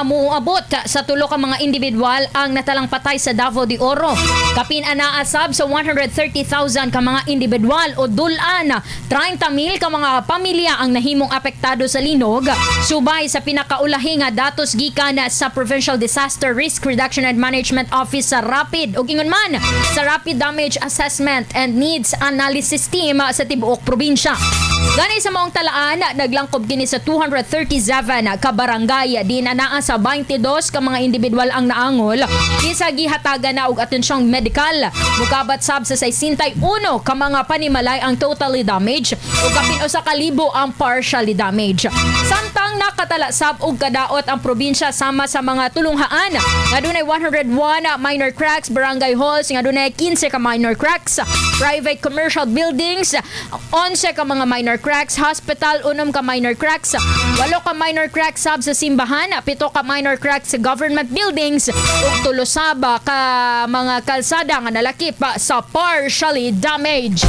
Muabot sa tulo ka mga indibidwal ang natalang patay sa Davao de Oro. Kapin anaa sab sa 130,000 ka mga indibidwal o dul-an, 30,000 ka mga pamilya ang nahimong apektado sa Linog, subay sa pinakaulahi nga datos gikan sa Provincial Disaster Risk Reduction and Management Office sa RAPID ug ingon man sa Rapid Damage Assessment and Needs Analysis Team sa tibuok probinsya. Gani sa maong talaan, naglangkob kini sa 237 ka barangay din anaa sa 22 ka mga indibidwal ang naangol isa gihatagan na og atensyong medikal. Mukabat sab sa 61 ka mga panimalay ang totally damaged ug kapin 1,000 ang partially damaged. Samtang nakatala sab og kadaot ang probinsya sama sa mga tulunghaan nga dunay 101 minor cracks, barangay halls nga dunay 15 ka minor cracks, private commercial buildings 11 ka mga minor cracks, hospital 6 ka minor cracks, 8 ka minor cracks sab sa simbahan, 7 ka minor cracks sa government buildings ug 3 saba ka mga kalsada nga nalakip sa partially damaged.